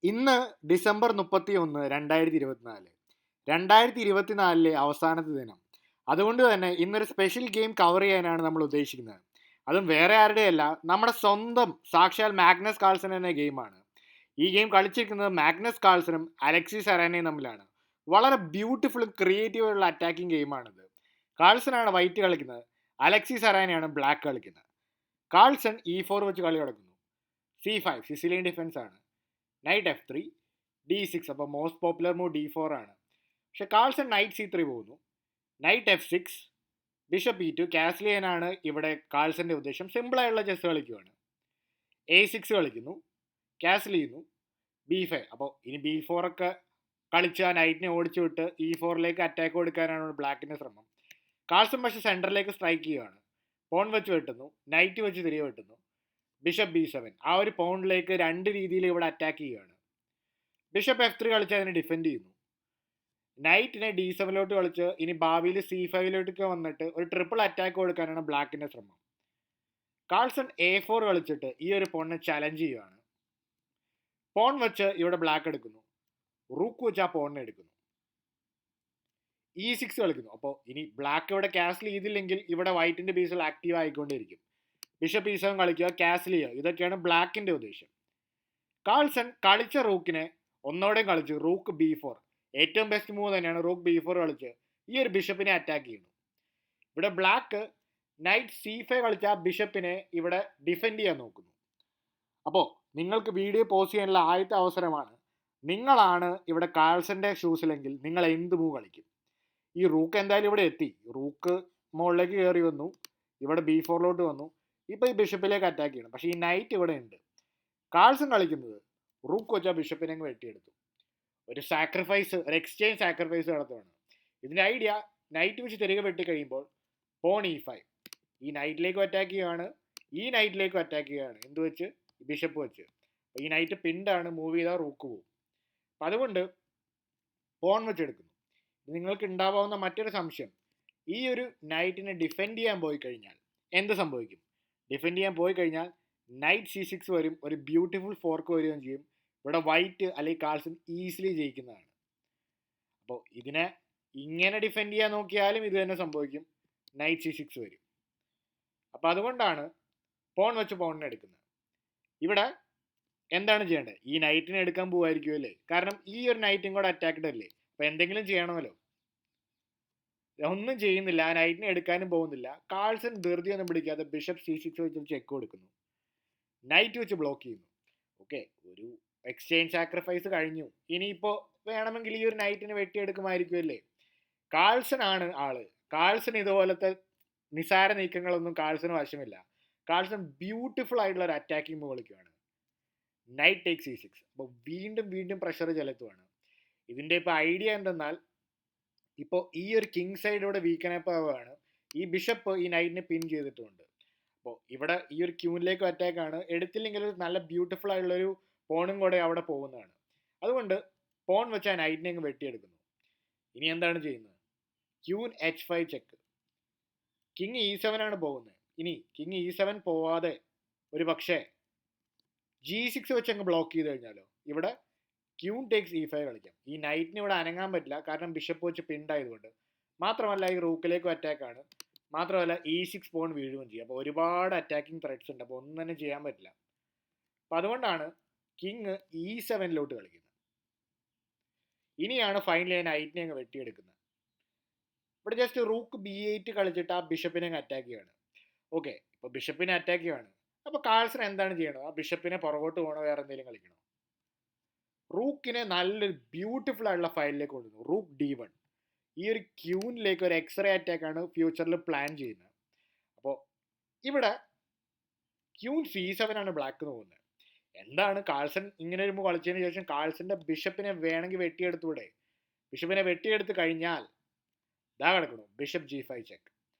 ഇന്ന് ഡിസംബർ 31, 2024. 2024 അവസാനത്തെ ദിനം. അതുകൊണ്ട് തന്നെ ഇന്നൊരു സ്പെഷ്യൽ ഗെയിം കവർ ചെയ്യാനാണ് നമ്മൾ ഉദ്ദേശിക്കുന്നത്. അതും വേറെ ആരുടെയല്ല, നമ്മുടെ സ്വന്തം സാക്ഷാൽ മാഗ്നസ് കാൾസൺ എന്ന ഗെയിമാണ്. ഈ ഗെയിം കളിച്ചിരിക്കുന്നത് മാഗ്നസ് കാൾസണും അലക്സിസ് അരാനയും തമ്മിലാണ്. വളരെ ബ്യൂട്ടിഫുള്ളും ക്രിയേറ്റീവുള്ള അറ്റാക്കിംഗ് ഗെയിമാണിത്. കാൾസനാണ് വൈറ്റ് കളിക്കുന്നത്, അലക്സിസ് അരാനയാണ് ബ്ലാക്ക് കളിക്കുന്നത്. കാൾസൺ E4 വെച്ച് കളി കിടക്കുന്നു. C5 സിസിലിയൻ ഡിഫൻസ് ആണ്. നൈറ്റ് F3, D6, അപ്പോൾ മോസ്റ്റ് പോപ്പുലർ മൂവ് D4 ആണ്. പക്ഷെ കാൾസൺ നൈറ്റ് C3 പോകുന്നു. നൈറ്റ് F6, ബിഷപ്പ് E2, കാസ്ലിയനാണ് ഇവിടെ കാൾസന്റെ ഉദ്ദേശം. സിമ്പിളായുള്ള ചെസ് കളിക്കുകയാണ്. A6 കളിക്കുന്നു, കാസിൽ ചെയ്യുന്നു, B5. അപ്പോൾ ഇനി B4 ഒക്കെ കളിച്ച് ആ നൈറ്റിനെ ഓടിച്ചു വിട്ട് E4ലേക്ക് അറ്റാക്ക് കൊടുക്കാനാണ് ബ്ലാക്കിന്റെ ശ്രമം. കാൾസൺ പക്ഷെ സെൻറ്ററിലേക്ക് സ്ട്രൈക്ക് ചെയ്യുകയാണ്. പോൺ വെച്ച് വെട്ടുന്നു, നൈറ്റ് വെച്ച് തിരികെ വെട്ടുന്നു, ബിഷപ്പ് B7. ആ ഒരു പോണിലേക്ക് രണ്ട് രീതിയിൽ ഇവിടെ അറ്റാക്ക് ചെയ്യുകയാണ്. ബിഷപ്പ് F3 കളിച്ച് അതിനെ ഡിഫെൻഡ് ചെയ്യുന്നു. നൈറ്റിനെ D7 കളിച്ച് ഇനി ഭാവിയിൽ C5 വന്നിട്ട് ഒരു ട്രിപ്പിൾ അറ്റാക്ക് കൊടുക്കാനാണ് ബ്ലാക്കിന്റെ ശ്രമം. കാൾസൺ A4 കളിച്ചിട്ട് ഈ ഒരു പോണിനെ ചലഞ്ച് ചെയ്യുകയാണ്. പോൺ വെച്ച് ഇവിടെ ബ്ലാക്ക് എടുക്കുന്നു, റൂക്ക് വെച്ച് ആ പോണിനെ എടുക്കുന്നു. E6 കളിക്കുന്നു. അപ്പോൾ ഇനി ബ്ലാക്ക് ഇവിടെ കാസിൽ ചെയ്തില്ലെങ്കിൽ ഇവിടെ വൈറ്റിന്റെ പീസിൽ ആക്റ്റീവ് ആയിക്കൊണ്ടിരിക്കും. ബിഷപ്പ് E7 കളിക്കുക, കാസിൽ ചെയ്യുക, ഇതൊക്കെയാണ് ബ്ലാക്കിന്റെ ഉദ്ദേശം. കാൾസൺ കളിച്ച റൂക്കിനെ ഒന്നോടെയും കളിച്ച് റൂക്ക് B4. ഏറ്റവും ബെസ്റ്റ് മൂവ് തന്നെയാണ് റൂക്ക് B4 കളിച്ച് ഈ ഒരു ബിഷപ്പിനെ അറ്റാക്ക് ചെയ്യുന്നു. ഇവിടെ ബ്ലാക്ക് നൈറ്റ് C5 കളിച്ച ആ ബിഷപ്പിനെ ഇവിടെ ഡിഫെൻഡ് ചെയ്യാൻ നോക്കുന്നു. അപ്പോൾ നിങ്ങൾക്ക് വീഡിയോ പോസ്റ്റ് ചെയ്യാനുള്ള ആദ്യത്തെ അവസരമാണ്. നിങ്ങളാണ് ഇവിടെ കാൾസന്റെ ഷൂസിലെങ്കിൽ നിങ്ങൾ എന്ത് മൂവ് കളിക്കും? ഈ റൂക്ക് എന്തായാലും ഇവിടെ എത്തി. റൂക്ക് മുകളിലേക്ക് കയറി വന്നു, ഇവിടെ B4 വന്നു, ഇപ്പോൾ ഈ ബിഷപ്പിലേക്ക് അറ്റാക്ക് ചെയ്യണം. പക്ഷേ ഈ നൈറ്റ് ഇവിടെ ഉണ്ട്. കാൾസൺ കളിക്കുന്നത് റൂക്ക് വെച്ച ബിഷപ്പിനെ വെട്ടിയെടുത്തു. ഒരു സാക്രിഫൈസ്, ഒരു എക്സ്ചേഞ്ച് സാക്രിഫൈസ് നടത്തുകയാണ്. ഇതിൻ്റെ ഐഡിയ നൈറ്റ് വെച്ച് തിരികെ വെട്ടി കഴിയുമ്പോൾ പോൺ E5. ഈ നൈറ്റിലേക്കും അറ്റാക്ക് ചെയ്യുകയാണ്, ഈ നൈറ്റിലേക്കും അറ്റാക്ക് ചെയ്യുകയാണ്. എന്ത് വെച്ച്? ബിഷപ്പ് വെച്ച്. അപ്പോൾ ഈ നൈറ്റ് പിണ്ടാണ്, മൂവ് ചെയ്താൽ റൂക്ക് പോകും. അപ്പം അതുകൊണ്ട് പോൺ വെച്ചെടുക്കുന്നു. നിങ്ങൾക്ക് ഉണ്ടാവാവുന്ന മറ്റൊരു സംശയം, ഈ ഒരു നൈറ്റിനെ ഡിഫെൻഡ് ചെയ്യാൻ പോയി കഴിഞ്ഞാൽ എന്ത് സംഭവിക്കും? ഡിഫെൻഡ് ചെയ്യാൻ പോയി കഴിഞ്ഞാൽ നൈറ്റ് C6 വരും, ഒരു ബ്യൂട്ടിഫുൾ ഫോർക്ക് വരികയും ചെയ്യും. ഇവിടെ വൈറ്റ് അല്ലെങ്കിൽ കാൾസൺ ഈസിലി ജയിക്കുന്നതാണ്. അപ്പോൾ ഇതിനെ ഇങ്ങനെ ഡിഫെൻഡ് ചെയ്യാൻ നോക്കിയാലും ഇത് തന്നെ സംഭവിക്കും, നൈറ്റ് C6 വരും. അപ്പോൾ അതുകൊണ്ടാണ് പോൺ വെച്ച് പോണിനെ എടുക്കുന്നത്. ഇവിടെ എന്താണ് ചെയ്യേണ്ടത്? ഈ നൈറ്റിനെ എടുക്കാൻ പോവായിരിക്കും അല്ലേ? കാരണം ഈ ഒരു നൈറ്റും കൂടെ അറ്റാക്ഡ് അല്ലേ? അപ്പോൾ എന്തെങ്കിലും ചെയ്യണമല്ലോ. ഒന്നും ചെയ്യുന്നില്ല, ആ നൈറ്റിനെ എടുക്കാനും പോകുന്നില്ല. കാൾസൺ ധൃതി ഒന്നും പിടിക്കാതെ ബിഷപ്പ് C6 വെച്ച് ചെക്ക് കൊടുക്കുന്നു, നൈറ്റ് വെച്ച് ബ്ലോക്ക് ചെയ്യുന്നു. ഓക്കെ, ഒരു എക്സ്ചേഞ്ച് സാക്രിഫൈസ് കഴിഞ്ഞു. ഇനിയിപ്പോൾ വേണമെങ്കിൽ ഈ ഒരു നൈറ്റിനെ വെട്ടിയെടുക്കുമായിരിക്കും അല്ലേ? കാൾസൺ ആണ് ആള്. കാൾസൺ ഇതുപോലത്തെ നിസാര നീക്കങ്ങളൊന്നും കാൾസന് വശമില്ല. കാൾസൺ ബ്യൂട്ടിഫുൾ ആയിട്ടുള്ള ഒരു അറ്റാക്കിംഗ് മൂവ് കളിക്കുകയാണ്. Night take C6. അപ്പോൾ വീണ്ടും വീണ്ടും പ്രഷർ ചെലുത്തുവാണ്. ഇതിൻ്റെ ഇപ്പോൾ ഐഡിയ എന്തെന്നാൽ, ഇപ്പോൾ ഈ ഒരു കിങ് സൈഡിലൂടെ വീക്കനപ്പാവുകയാണ്. ഈ ബിഷപ്പ് ഈ നൈറ്റിനെ പിൻ ചെയ്തിട്ടുണ്ട്. അപ്പോൾ ഇവിടെ ഈ ഒരു ക്യൂനിലേക്ക് അറ്റാക്കാണ്. എടുത്തില്ലെങ്കിൽ ഒരു നല്ല ബ്യൂട്ടിഫുൾ ആയിട്ടുള്ളൊരു പോണും കൂടെ അവിടെ പോകുന്നതാണ്. അതുകൊണ്ട് പോൺ വെച്ച് ആ നൈറ്റിനെ അങ്ങ് വെട്ടിയെടുക്കുന്നു. ഇനി എന്താണ് ചെയ്യുന്നത്? Queen H5 check. King E7 ആണ് പോകുന്നത്. ഇനി കിങ് E7 പോവാതെ ഒരു പക്ഷേ G6 വെച്ച് അങ്ങ് ബ്ലോക്ക് ചെയ്ത് കഴിഞ്ഞാലോ? ഇവിടെ ക്യൂൻ ടേക്സ് E5 കളിക്കാം. ഈ നൈറ്റിന് ഇവിടെ അനങ്ങാൻ പറ്റില്ല, കാരണം ബിഷപ്പ് വെച്ച് പിണ്ടായതുകൊണ്ട്. മാത്രമല്ല ഈ റൂക്കിലേക്കും അറ്റാക്കാണ്. മാത്രമല്ല E6 പോൺ വീഴുകയും ചെയ്യും. അപ്പോൾ ഒരുപാട് അറ്റാക്കിംഗ് ത്രെഡ്സ് ഉണ്ട്. അപ്പോൾ ഒന്നും തന്നെ ചെയ്യാൻ പറ്റില്ല. അപ്പം അതുകൊണ്ടാണ് കിങ് E7 കളിക്കുന്നത്. ഇനിയാണ് ഫൈനലി നൈറ്റിനെ അങ്ങ് വെട്ടിയെടുക്കുന്നത്. ഇവിടെ ജസ്റ്റ് റൂക്ക് B8 കളിച്ചിട്ട് ആ ബിഷപ്പിനെ അങ്ങ് അറ്റാക്ക് ചെയ്യുകയാണ്. ഓക്കെ, ഇപ്പോൾ ബിഷപ്പിനെ അറ്റാക്ക് ചെയ്യുകയാണ്. അപ്പോൾ കാൾസൺ എന്താണ് ചെയ്യണത്? ആ ബിഷപ്പിനെ പുറകോട്ട് പോകണോ, വേറെ എന്തെങ്കിലും കളിക്കണോ? റൂക്കിനെ നല്ലൊരു ബ്യൂട്ടിഫുൾ ആയിട്ടുള്ള ഫയലിലേക്ക് കൊണ്ടുവന്നു. Rook D1. ഈ ഒരു ക്യൂനിലേക്ക് ഒരു എക്സ്റേ അറ്റാക്കാണ് ഫ്യൂച്ചറിൽ പ്ലാൻ ചെയ്യുന്നത്. അപ്പോൾ ഇവിടെ ക്യൂൻ C7 ആണ് ബ്ലാക്ക് പോകുന്നത്. എന്താണ് കാൾസൺ ഇങ്ങനെ ഒരു മൂവ് കളിച്ചതിന് ശേഷം കാൾസന്റെ ബിഷപ്പിനെ വേണമെങ്കിൽ വെട്ടിയെടുത്തൂടെ? ബിഷപ്പിനെ വെട്ടിയെടുത്ത് കഴിഞ്ഞാൽ ഇതാ കിടക്കണം, ബിഷപ്പ് G5 ചെക്ക്.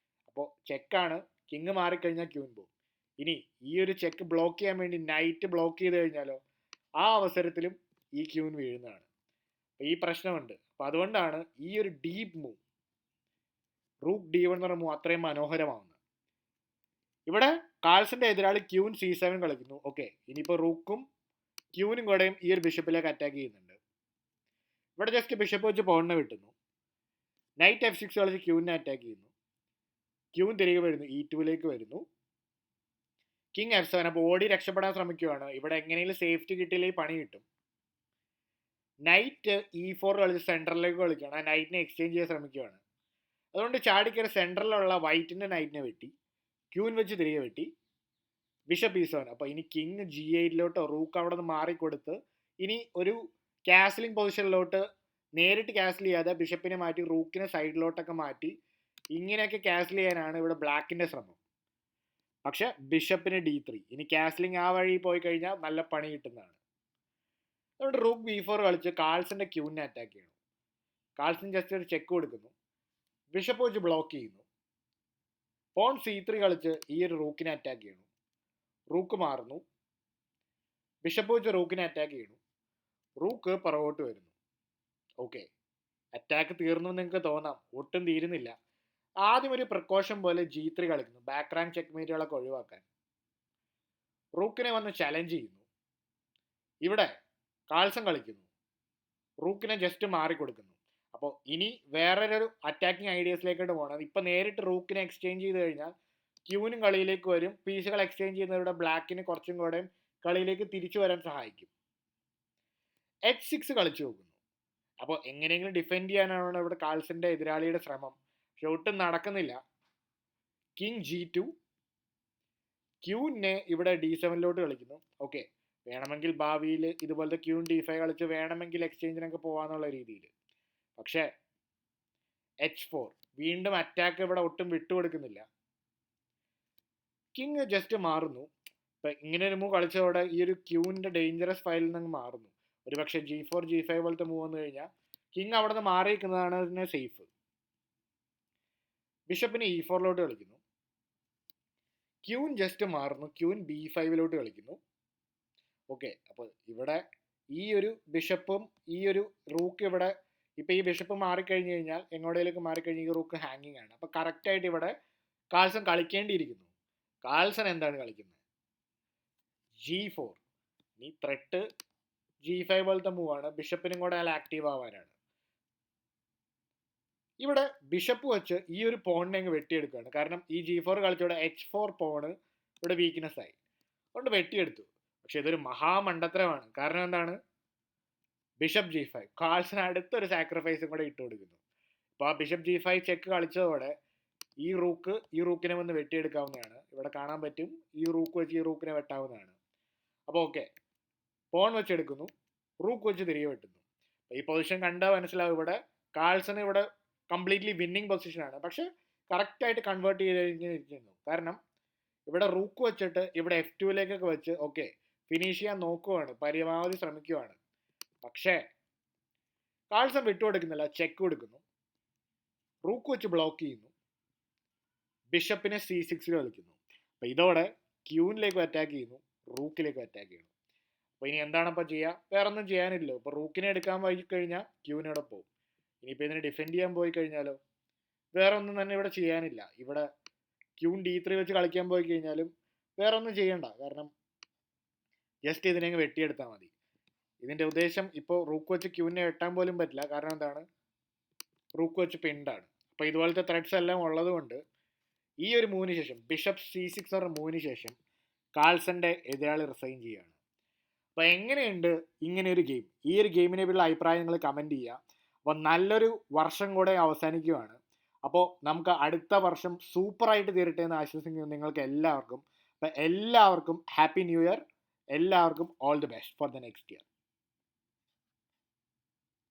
അപ്പോൾ ചെക്കാണ്. കിങ് മാറിക്കഴിഞ്ഞാൽ ക്യൂൻ പോകും. ഇനി ഈ ഒരു ചെക്ക് ബ്ലോക്ക് ചെയ്യാൻ വേണ്ടി നൈറ്റ് ബ്ലോക്ക് ചെയ്ത് കഴിഞ്ഞാലോ, ആ അവസരത്തിലും ഈ ക്യൂൻ വീഴുന്നതാണ്. അപ്പോൾ ഈ പ്രശ്നമുണ്ട്. അപ്പോൾ അതുകൊണ്ടാണ് ഈ ഒരു ഡീപ്പ് മൂവ്, റൂക്ക് D1 എന്ന് പറഞ്ഞ മൂവ് അത്രയും മനോഹരമാവുന്നത്. ഇവിടെ കാൾസന്റെ എതിരാളി ക്യൂൻ C7 കളിക്കുന്നു. ഓക്കെ, ഇനിയിപ്പോൾ റൂക്കും ക്യൂനും കൂടെയും ഈ ഒരു ബിഷപ്പിലേക്ക് അറ്റാക്ക് ചെയ്യുന്നുണ്ട്. ഇവിടെ ജസ്റ്റ് ബിഷപ്പ് വെച്ച് പോണിനെ വിട്ടുന്നു. നൈറ്റ് F6 കളിച്ച് ക്യൂവിനെ അറ്റാക്ക് ചെയ്യുന്നു. ക്യൂൻ തിരികെ വരുന്നു, E2ലേക്ക് വരുന്നു. King F7. അപ്പോൾ ഓടി രക്ഷപ്പെടാൻ ശ്രമിക്കുകയാണ്. ഇവിടെ എങ്ങനെയെങ്കിലും സേഫ്റ്റി കിട്ടിയില്ലെങ്കിൽ പണി കിട്ടും. നൈറ്റ് E4 കളിച്ച് സെൻട്രലിലേക്ക് കളിക്കുകയാണ്. ആ നൈറ്റിനെ എക്സ്ചേഞ്ച് ചെയ്യാൻ ശ്രമിക്കുകയാണ്. അതുകൊണ്ട് ചാടിക്കയറി സെൻട്രലിലുള്ള വൈറ്റിൻ്റെ നൈറ്റിനെ വെട്ടി, ക്യൂൻ വെച്ച് തിരികെ വെട്ടി, ബിഷപ്പ് E7. അപ്പോൾ ഇനി കിങ് G8 റൂക്ക് അവിടെ നിന്ന് മാറിക്കൊടുത്ത് ഇനി ഒരു കാസ്ലിംഗ് പൊസിഷനിലോട്ട് നേരിട്ട് കാസ്ൽ ചെയ്യാതെ ബിഷപ്പിനെ മാറ്റി റൂക്കിനെ സൈഡിലോട്ടൊക്കെ മാറ്റി ഇങ്ങനെയൊക്കെ കാസ്ൽ ചെയ്യാനാണ് ഇവിടെ ബ്ലാക്കിൻ്റെ ശ്രമം. പക്ഷെ ബിഷപ്പിന് D3. ഇനി കാസ്ലിംഗ് ആ വഴി പോയി കഴിഞ്ഞാൽ നല്ല പണി കിട്ടുന്നതാണ്. അതുകൊണ്ട് റൂക്ക് B4 കളിച്ച് കാൾസന്റെ ക്യൂവിനെ അറ്റാക്ക് ചെയ്യണം. കാൾസൻ ജസ്റ്റ് ഒരു ചെക്ക് കൊടുക്കുന്നു, ബിഷപ്പ് വെച്ച് ബ്ലോക്ക് ചെയ്യുന്നു. പോൺ C3 കളിച്ച് ഈ ഒരു റൂക്കിനെ അറ്റാക്ക് ചെയ്യണം. റൂക്ക് മാറുന്നു, ബിഷപ്പ് വെച്ച് റൂക്കിനെ അറ്റാക്ക് ചെയ്യണം. റൂക്ക് പുറകോട്ട് വരുന്നു. ഓക്കെ, അറ്റാക്ക് തീർന്നു എന്ന് നിങ്ങൾക്ക് തോന്നാം, ഒട്ടും തീരുന്നില്ല. ആദ്യം ഒരു പ്രിക്കോഷൻ പോലെ G3 കളിക്കുന്നു, ബാക്ക് റാങ്ക് ചെക്ക്മേറ്റുകളൊക്കെ ഒഴിവാക്കാൻ. റൂക്കിനെ വന്ന് ചലഞ്ച് ചെയ്യുന്നു. ഇവിടെ കാൾസൺ കളിക്കുന്നു, റൂക്കിനെ ജസ്റ്റ് മാറിക്കൊടുക്കുന്നു. അപ്പോൾ ഇനി വേറൊരു അറ്റാക്കിംഗ് ഐഡിയസിലേക്കോട്ട് പോകണം. ഇപ്പം നേരിട്ട് റൂക്കിനെ എക്സ്ചേഞ്ച് ചെയ്ത് കഴിഞ്ഞാൽ ക്യൂനും കളിയിലേക്ക് വരും. പീസുകൾ എക്സ്ചേഞ്ച് ചെയ്യുന്നവരുടെ ബ്ലാക്കിന് കുറച്ചും കൂടെ കളിയിലേക്ക് തിരിച്ചു വരാൻ സഹായിക്കും. H6 കളിച്ചു നോക്കുന്നു. അപ്പോൾ എങ്ങനെയെങ്കിലും ഡിഫെൻഡ് ചെയ്യാനാണ് ഇവിടെ കാൾസന്റെ എതിരാളിയുടെ ശ്രമം. പക്ഷെ ഒട്ടും നടക്കുന്നില്ല. King G2. ക്യൂനെ ഇവിടെ D7 കളിക്കുന്നു. ഓക്കെ, വേണമെങ്കിൽ ഭാവിയിൽ ഇതുപോലത്തെ ക്യൂൻ D5 കളിച്ച് വേണമെങ്കിൽ എക്സ്ചേഞ്ചിനൊക്കെ പോകാന്നുള്ള രീതിയിൽ. പക്ഷേ H4 വീണ്ടും അറ്റാക്ക് ഇവിടെ ഒട്ടും വിട്ടുകൊടുക്കുന്നില്ല. കിങ് ജസ്റ്റ് മാറുന്നു. ഇപ്പം ഇങ്ങനെ ഒരു മൂവ് കളിച്ചതോടെ ഈ ഒരു ക്യൂവിൻ്റെ ഡേഞ്ചറസ് ഫയലിൽ നിന്ന് മാറുന്നു. ഒരു പക്ഷേ G4 G5 പോലത്തെ മൂവ് വന്നു കഴിഞ്ഞാൽ കിങ് അവിടെ നിന്ന് മാറിയിരിക്കുന്നതാണ് അതിനെ സേഫ്. ബിഷപ്പിന് E4 കളിക്കുന്നു. ക്യൂൻ ജസ്റ്റ് മാറുന്നു, ക്യൂൻ B5 കളിക്കുന്നു. ഓക്കെ, അപ്പോൾ ഇവിടെ ഈ ഒരു ബിഷപ്പും ഈ ഒരു റൂക്ക് ഇവിടെ ഇപ്പം ഈ ബിഷപ്പ് മാറിക്കഴിഞ്ഞ് കഴിഞ്ഞാൽ എങ്ങോട്ടേലേക്ക് മാറിക്കഴിഞ്ഞാൽ ഈ റൂക്ക് ഹാങ്ങിങ് ആണ്. അപ്പോൾ കറക്റ്റായിട്ട് ഇവിടെ കാൾസൺ കളിക്കേണ്ടിയിരിക്കുന്നു. കാൾസൺ എന്താണ് കളിക്കുന്നത്? G4. ഈ ത്രെട്ട് G5 പോലത്തെ മൂവാണ്. ബിഷപ്പിനും കൂടെ നല്ല ആക്റ്റീവ് ആവാനാണ്. ഇവിടെ ബിഷപ്പ് വെച്ച് ഈ ഒരു പോണിനെ അങ്ങ് വെട്ടിയെടുക്കുകയാണ്. കാരണം ഈ G4 കളിച്ചോടെ H4 പോണ് ഇവിടെ വീക്ക്നെസ് ആയി, അതുകൊണ്ട് വെട്ടിയെടുത്തു. പക്ഷെ ഇതൊരു മഹാമണ്ടത്തരമാണ്. കാരണം എന്താണ്? Bishop G5. കാൾസൺ അടുത്തൊരു സാക്രിഫൈസും കൂടെ ഇട്ട് കൊടുക്കുന്നു. അപ്പോൾ ആ ബിഷപ്പ് G5 ചെക്ക് കളിച്ചതോടെ ഈ റൂക്കിനെ വന്ന് വെട്ടിയെടുക്കാവുന്നതാണ്. ഇവിടെ കാണാൻ പറ്റും, ഈ റൂക്ക് വെച്ച് ഈ റൂക്കിനെ വെട്ടാവുന്നതാണ്. അപ്പോൾ ഓക്കെ, പോൺ വെച്ചെടുക്കുന്നു, റൂക്ക് വെച്ച് തിരികെ വെട്ടുന്നു. ഈ പൊസിഷൻ കണ്ടാൽ മനസ്സിലാവും ഇവിടെ കാൾസൺ ഇവിടെ കംപ്ലീറ്റ്ലി വിന്നിങ് പൊസിഷനാണ്. പക്ഷെ കറക്റ്റായിട്ട് കൺവേർട്ട് ചെയ്തിരിക്കുന്നു. കാരണം ഇവിടെ റൂക്ക് വെച്ചിട്ട് ഇവിടെ F2 വെച്ച് ഓക്കെ ഫിനിഷ് ചെയ്യാൻ നോക്കുവാണ്, പരമാവധി ശ്രമിക്കുവാണ്. പക്ഷേ കാൾസൺ വിട്ടുകൊടുക്കുന്നില്ല, ചെക്ക് കൊടുക്കുന്നു, റൂക്ക് വെച്ച് ബ്ലോക്ക് ചെയ്യുന്നു, ബിഷപ്പിനെ C6 കളിക്കുന്നു. അപ്പോൾ ഇതോടെ ക്യൂനിലേക്ക് അറ്റാക്ക് ചെയ്യുന്നു, റൂക്കിലേക്ക് അറ്റാക്ക് ചെയ്യുന്നു. അപ്പോൾ ഇനി എന്താണപ്പോൾ ചെയ്യുക? വേറെ ഒന്നും ചെയ്യാനില്ലല്ലോ. ഇപ്പോൾ റൂക്കിനെ എടുക്കാൻ പോയി കഴിഞ്ഞാൽ ക്യൂനോടെ പോകും. ഇനിയിപ്പോൾ ഇതിനെ ഡിഫെൻഡ് ചെയ്യാൻ പോയി കഴിഞ്ഞാലോ വേറെ ഒന്നും തന്നെ ഇവിടെ ചെയ്യാനില്ല. ഇവിടെ ക്യൂൻ D3 വെച്ച് കളിക്കാൻ പോയി കഴിഞ്ഞാലും വേറെ ഒന്നും ചെയ്യണ്ട. കാരണം ജസ്റ്റ് ഇതിനെ വെട്ടിയെടുത്താൽ മതി. ഇതിൻ്റെ ഉദ്ദേശം ഇപ്പോൾ റൂക്ക് വെച്ച് ക്യൂവിനെ വെട്ടാൻ പോലും പറ്റില്ല. കാരണം എന്താണ്? റൂക്ക് വെച്ച് പിൻഡാണ്. അപ്പോൾ ഇതുപോലത്തെ ത്രെഡ്സ് എല്ലാം ഉള്ളത് കൊണ്ട് ഈ ഒരു മൂവിന് ശേഷം ബിഷപ്പ് C6 മൂവിന് ശേഷം കാൾസന്റെ എതിരാളി റിസൈൻ ചെയ്യുകയാണ്. അപ്പോൾ എങ്ങനെയുണ്ട് ഇങ്ങനെ ഒരു ഗെയിം? ഈ ഒരു ഗെയിമിനെ പറ്റിയുള്ള അഭിപ്രായം നിങ്ങൾ കമൻറ്റ് ചെയ്യുക. അപ്പോൾ നല്ലൊരു വർഷം കൂടെ അവസാനിക്കുകയാണ്. അപ്പോൾ നമുക്ക് അടുത്ത വർഷം സൂപ്പറായിട്ട് തീരട്ടെ എന്ന് ആശംസിക്കുന്നു നിങ്ങൾക്ക് എല്ലാവർക്കും. അപ്പോൾ എല്ലാവർക്കും ഹാപ്പി ന്യൂ ഇയർ. എല്ലാവർക്കും all the best for the next year.